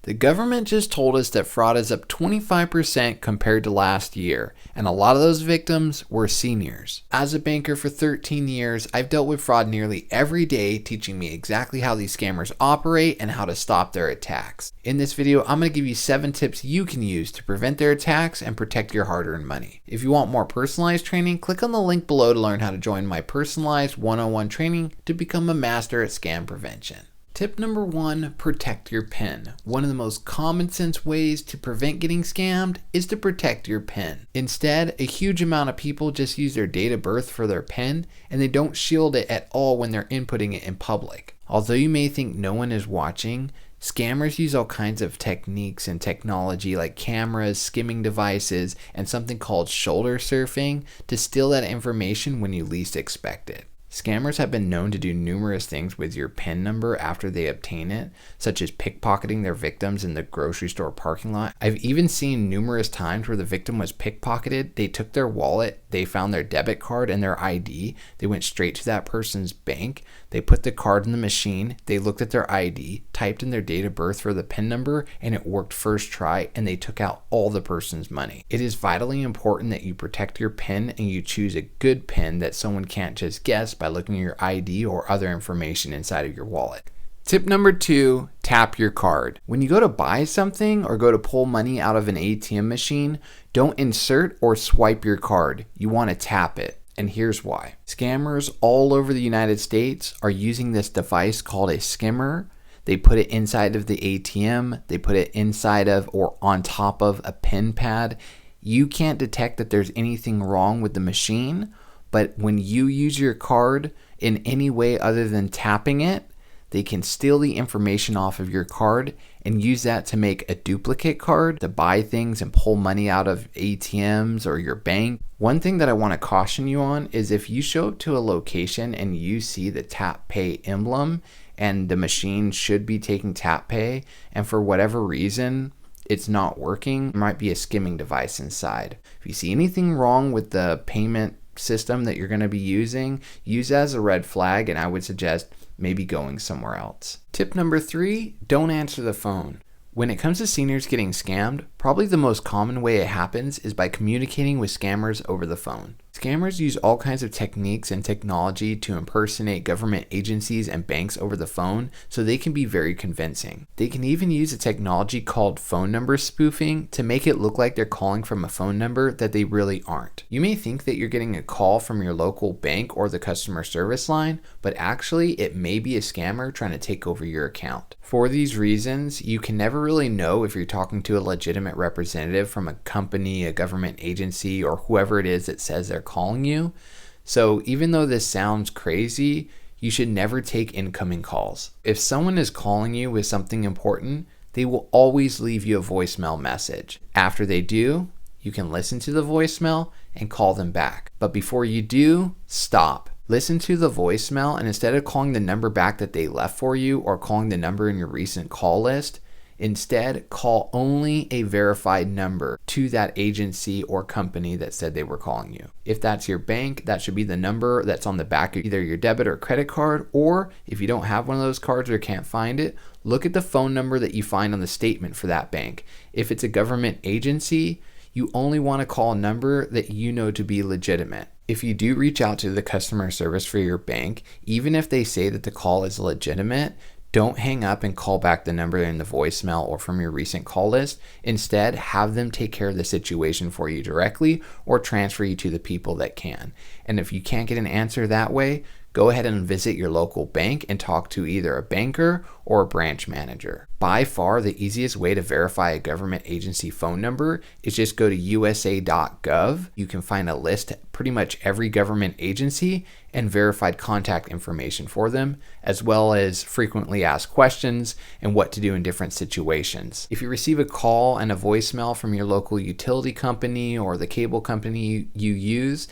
The government just told us that fraud is up 25% compared to last year, and a lot of those victims were seniors. As a banker for 13 years, I've dealt with fraud nearly every day, teaching me exactly how these scammers operate and how to stop their attacks. In this video, I'm going to give you 7 tips you can use to prevent their attacks and protect your hard-earned money. If you want more personalized training, click on the link below to learn how to join my personalized one-on-one training to become a master at scam prevention. Tip number 1, protect your PIN. One of the most common sense ways to prevent getting scammed is to protect your PIN. Instead, a huge amount of people just use their date of birth for their PIN, and they don't shield it at all when they're inputting it in public. Although you may think no one is watching, scammers use all kinds of techniques and technology like cameras, skimming devices, and something called shoulder surfing to steal that information when you least expect it. Scammers have been known to do numerous things with your PIN number after they obtain it, such as pickpocketing their victims in the grocery store parking lot. I've even seen numerous times where the victim was pickpocketed, they took their wallet, they found their debit card and their ID, they went straight to that person's bank, they put the card in the machine, they looked at their ID, typed in their date of birth for the PIN number, and it worked first try, and they took out all the person's money. It is vitally important that you protect your PIN and you choose a good PIN that someone can't just guess by looking at your ID or other information inside of your wallet. Tip number 2, tap your card. When you go to buy something or go to pull money out of an ATM machine, don't insert or swipe your card. You want to tap it. And here's why. Scammers all over the United States are using this device called a skimmer. They put it inside of the ATM. They put it inside of or on top of a PIN pad. You can't detect that there's anything wrong with the machine, but when you use your card in any way other than tapping it, they can steal the information off of your card and use that to make a duplicate card to buy things and pull money out of ATMs or your bank. One thing that I want to caution you on is if you show up to a location and you see the Tap Pay emblem and the machine should be taking Tap Pay, and for whatever reason it's not working, there might be a skimming device inside. If you see anything wrong with the payment system that you're going to be using, use as a red flag, and I would suggest maybe going somewhere else. Tip number 3, don't answer the phone. When it comes to seniors getting scammed, probably the most common way it happens is by communicating with scammers over the phone. Scammers use all kinds of techniques and technology to impersonate government agencies and banks over the phone so they can be very convincing. They can even use a technology called phone number spoofing to make it look like they're calling from a phone number that they really aren't. You may think that you're getting a call from your local bank or the customer service line, but actually it may be a scammer trying to take over your account. For these reasons, you can never really know if you're talking to a legitimate representative from a company, a government agency, or whoever it is that says they're calling you. So even though this sounds crazy, you should never take incoming calls. If someone is calling you with something important, they will always leave you a voicemail message. After they do, you can listen to the voicemail and call them back. But before you do, stop. Listen to the voicemail, and instead of calling the number back that they left for you or calling the number in your recent call list, instead call only a verified number to that agency or company that said they were calling you. If that's your bank, that should be the number that's on the back of either your debit or credit card, or if you don't have one of those cards or can't find it, look at the phone number that you find on the statement for that bank. If it's a government agency, you only want to call a number that you know to be legitimate. If you do reach out to the customer service for your bank, even if they say that the call is legitimate, don't hang up and call back the number in the voicemail or from your recent call list. Instead, have them take care of the situation for you directly or transfer you to the people that can. And if you can't get an answer that way, go ahead and visit your local bank and talk to either a banker or a branch manager. By far, the easiest way to verify a government agency phone number is just go to USA.gov. You can find a list of pretty much every government agency and verified contact information for them, as well as frequently asked questions and what to do in different situations. If you receive a call and a voicemail from your local utility company or the cable company you use,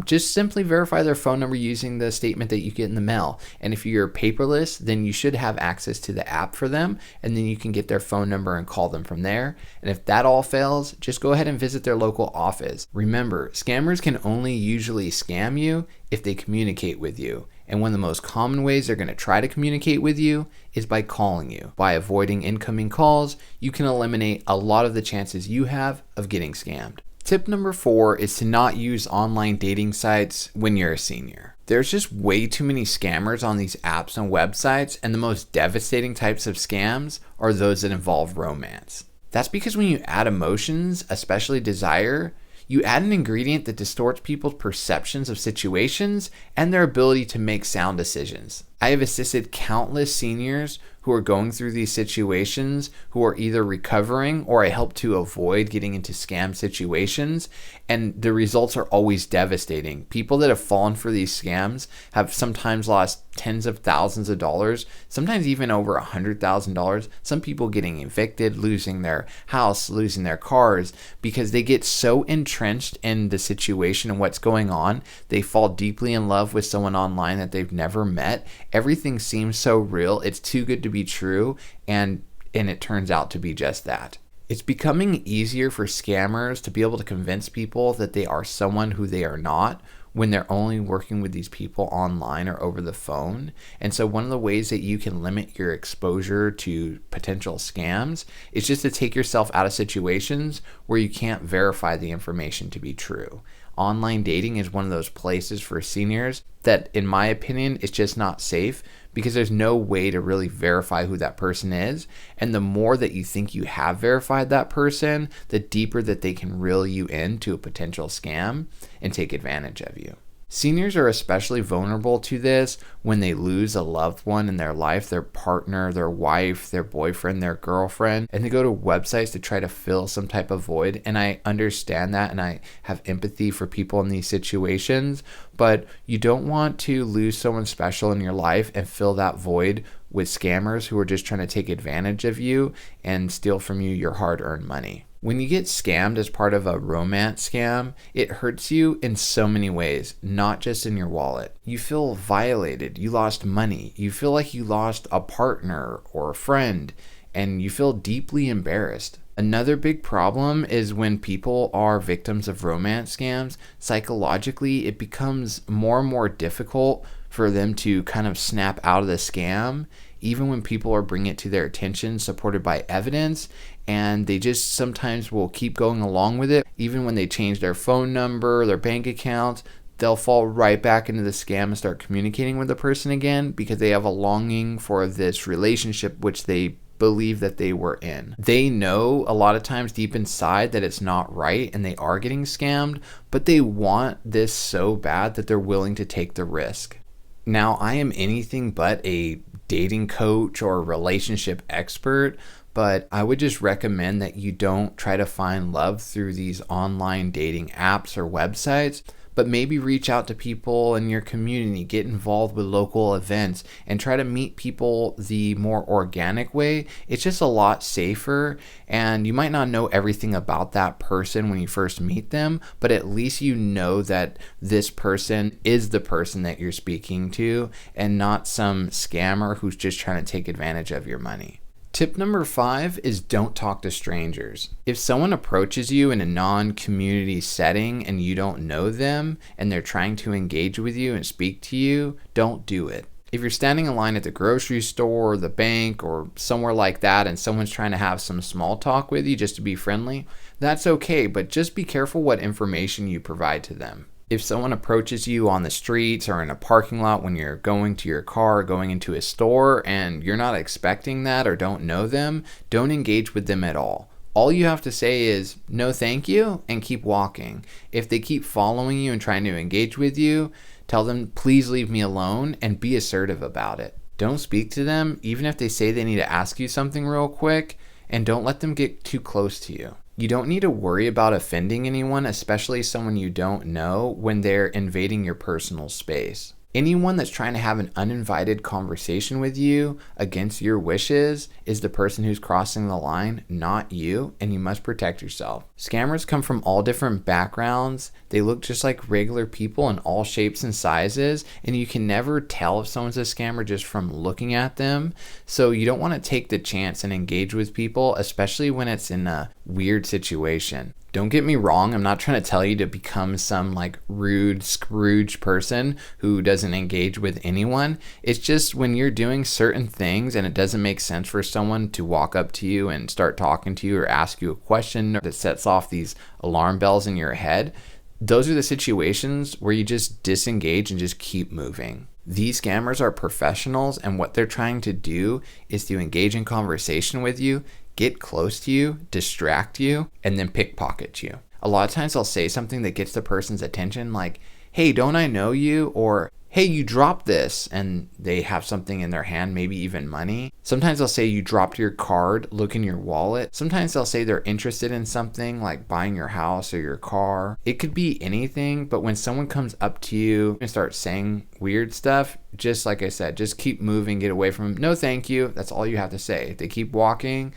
just simply verify their phone number using the statement that you get in the mail. And if you're paperless, then you should have access to the app for them, and then you can get their phone number and call them from there. And if that all fails, just go ahead and visit their local office. Remember, scammers can only usually scam you if they communicate with you. And one of the most common ways they're going to try to communicate with you is by calling you. By avoiding incoming calls, you can eliminate a lot of the chances you have of getting scammed. Tip number 4 is to not use online dating sites when you're a senior. There's just way too many scammers on these apps and websites, and the most devastating types of scams are those that involve romance. That's because when you add emotions, especially desire, you add an ingredient that distorts people's perceptions of situations and their ability to make sound decisions. I have assisted countless seniors who are going through these situations who are either recovering, or I help to avoid getting into scam situations, and the results are always devastating. People that have fallen for these scams have sometimes lost tens of thousands of dollars, sometimes even over $100,000. Some people getting evicted, losing their house, losing their cars, because they get so entrenched in the situation and what's going on. They fall deeply in love with someone online that they've never met. Everything seems so real. It's too good to be true, and it turns out to be just that. It's becoming easier for scammers to be able to convince people that they are someone who they are not, when they're only working with these people online or over the phone. And so one of the ways that you can limit your exposure to potential scams is just to take yourself out of situations where you can't verify the information to be true. Online dating is one of those places for seniors that, in my opinion, is just not safe, because there's no way to really verify who that person is. And the more that you think you have verified that person, the deeper that they can reel you into a potential scam and take advantage of you. Seniors are especially vulnerable to this when they lose a loved one in their life, their partner, their wife, their boyfriend, their girlfriend, and they go to websites to try to fill some type of void. And I understand that, and I have empathy for people in these situations, but you don't want to lose someone special in your life and fill that void with scammers who are just trying to take advantage of you and steal from you your hard-earned money. When you get scammed as part of a romance scam, it hurts you in so many ways, not just in your wallet. You feel violated, you lost money, you feel like you lost a partner or a friend, and you feel deeply embarrassed. Another big problem is when people are victims of romance scams, psychologically it becomes more and more difficult for them to kind of snap out of the scam, even when people are bringing it to their attention supported by evidence, and they just sometimes will keep going along with it. Even when they change their phone number, their bank account, they'll fall right back into the scam and start communicating with the person again, because they have a longing for this relationship which they believe that they were in. They know a lot of times deep inside that it's not right and they are getting scammed, but they want this so bad that they're willing to take the risk. Now, I am anything but a dating coach or relationship expert, but I would just recommend that you don't try to find love through these online dating apps or websites, but maybe reach out to people in your community, get involved with local events, and try to meet people the more organic way. It's just a lot safer, and you might not know everything about that person when you first meet them, but at least you know that this person is the person that you're speaking to and not some scammer who's just trying to take advantage of your money. Tip number 5 is don't talk to strangers. If someone approaches you in a non-community setting and you don't know them and they're trying to engage with you and speak to you, don't do it. If you're standing in line at the grocery store or the bank or somewhere like that and someone's trying to have some small talk with you just to be friendly, that's okay, but just be careful what information you provide to them. If someone approaches you on the streets or in a parking lot when you're going to your car or going into a store and you're not expecting that or don't know them, don't engage with them at all. All you have to say is no thank you and keep walking. If they keep following you and trying to engage with you, tell them please leave me alone and be assertive about it. Don't speak to them even if they say they need to ask you something real quick, and don't let them get too close to you. You don't need to worry about offending anyone, especially someone you don't know, when they're invading your personal space. Anyone that's trying to have an uninvited conversation with you against your wishes is the person who's crossing the line, not you, and you must protect yourself. Scammers come from all different backgrounds. They look just like regular people in all shapes and sizes, and you can never tell if someone's a scammer just from looking at them. So you don't want to take the chance and engage with people, especially when it's in a weird situation. Don't get me wrong, I'm not trying to tell you to become some like rude Scrooge person who doesn't engage with anyone. It's just when you're doing certain things and it doesn't make sense for someone to walk up to you and start talking to you or ask you a question that sets off these alarm bells in your head, those are the situations where you just disengage and just keep moving. These scammers are professionals, and what they're trying to do is to engage in conversation with you, get close to you, distract you, and then pickpocket you. A lot of times they'll say something that gets the person's attention like, hey, don't I know you? Or, hey, you dropped this, and they have something in their hand, maybe even money. Sometimes they'll say you dropped your card, look in your wallet. Sometimes they'll say they're interested in something like buying your house or your car. It could be anything, but when someone comes up to you and starts saying weird stuff, just like I said, just keep moving, get away from them. No, thank you. That's all you have to say. If they keep walking,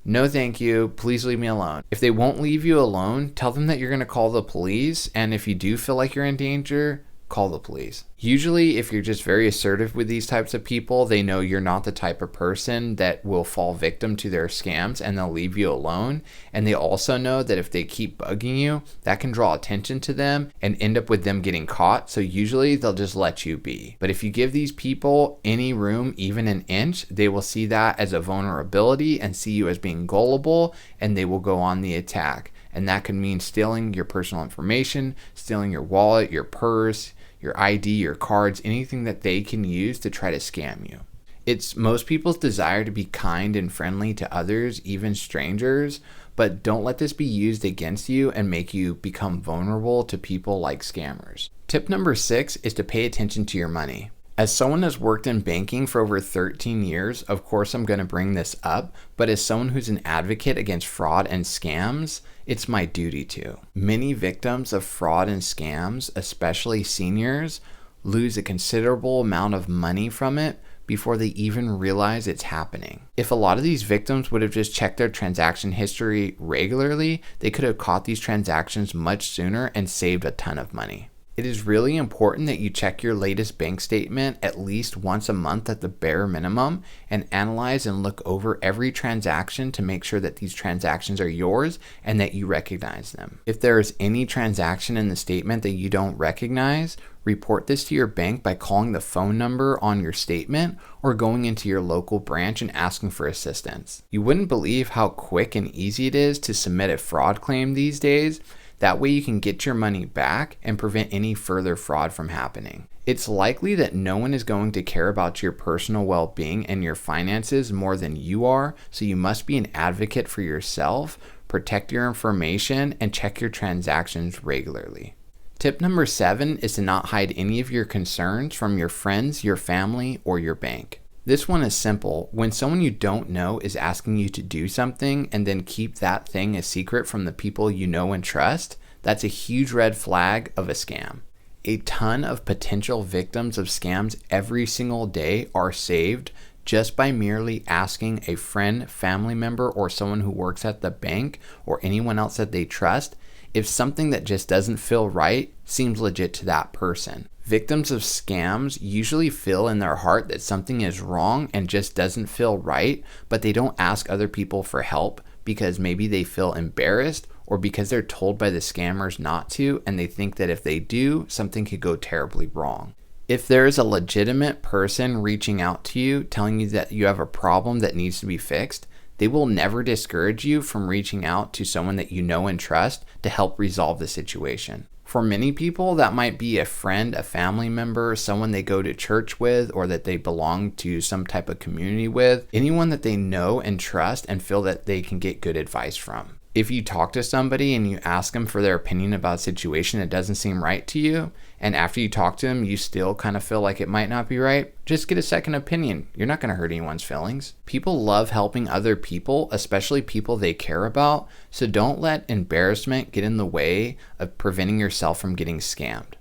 no, thank you. Please leave me alone. If they won't leave you alone, tell them that you're going to call the police. And if you do feel like you're in danger, call the police. Usually, if you're just very assertive with these types of people, they know you're not the type of person that will fall victim to their scams and they'll leave you alone. And they also know that if they keep bugging you, that can draw attention to them and end up with them getting caught. So usually they'll just let you be. But if you give these people any room, even an inch, they will see that as a vulnerability and see you as being gullible, and they will go on the attack. And that could mean stealing your personal information, stealing your wallet, your purse, your ID, your cards, anything that they can use to try to scam you. It's most people's desire to be kind and friendly to others, even strangers, but don't let this be used against you and make you become vulnerable to people like scammers. Tip number 6 is to pay attention to your money. As someone who's worked in banking for over 13 years, of course I'm going to bring this up, but as someone who's an advocate against fraud and scams, it's my duty to. Many victims of fraud and scams, especially seniors, lose a considerable amount of money from it before they even realize it's happening. If a lot of these victims would have just checked their transaction history regularly, they could have caught these transactions much sooner and saved a ton of money. It is really important that you check your latest bank statement at least once a month at the bare minimum and analyze and look over every transaction to make sure that these transactions are yours and that you recognize them. If there is any transaction in the statement that you don't recognize, report this to your bank by calling the phone number on your statement or going into your local branch and asking for assistance. You wouldn't believe how quick and easy it is to submit a fraud claim these days. That way you can get your money back and prevent any further fraud from happening. It's likely that no one is going to care about your personal well-being and your finances more than you are, so you must be an advocate for yourself, protect your information, and check your transactions regularly. Tip number 7 is to not hide any of your concerns from your friends, your family, or your bank. This one is simple. When someone you don't know is asking you to do something and then keep that thing a secret from the people you know and trust, that's a huge red flag of a scam. A ton of potential victims of scams every single day are saved just by merely asking a friend, family member, or someone who works at the bank or anyone else that they trust if something that just doesn't feel right seems legit to that person. Victims of scams usually feel in their heart that something is wrong and just doesn't feel right, but they don't ask other people for help because maybe they feel embarrassed or because they're told by the scammers not to, and they think that if they do, something could go terribly wrong. If there is a legitimate person reaching out to you, telling you that you have a problem that needs to be fixed, they will never discourage you from reaching out to someone that you know and trust to help resolve the situation. For many people, that might be a friend, a family member, someone they go to church with, or that they belong to some type of community with, anyone that they know and trust and feel that they can get good advice from. If you talk to somebody and you ask them for their opinion about a situation that doesn't seem right to you, and after you talk to them, you still kind of feel like it might not be right, just get a second opinion. You're not going to hurt anyone's feelings. People love helping other people, especially people they care about, so don't let embarrassment get in the way of preventing yourself from getting scammed.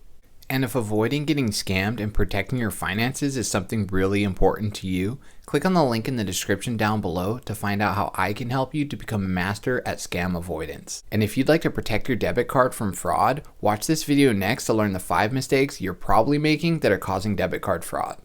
And if avoiding getting scammed and protecting your finances is something really important to you, click on the link in the description down below to find out how I can help you to become a master at scam avoidance. And if you'd like to protect your debit card from fraud, watch this video next to learn the 5 mistakes you're probably making that are causing debit card fraud.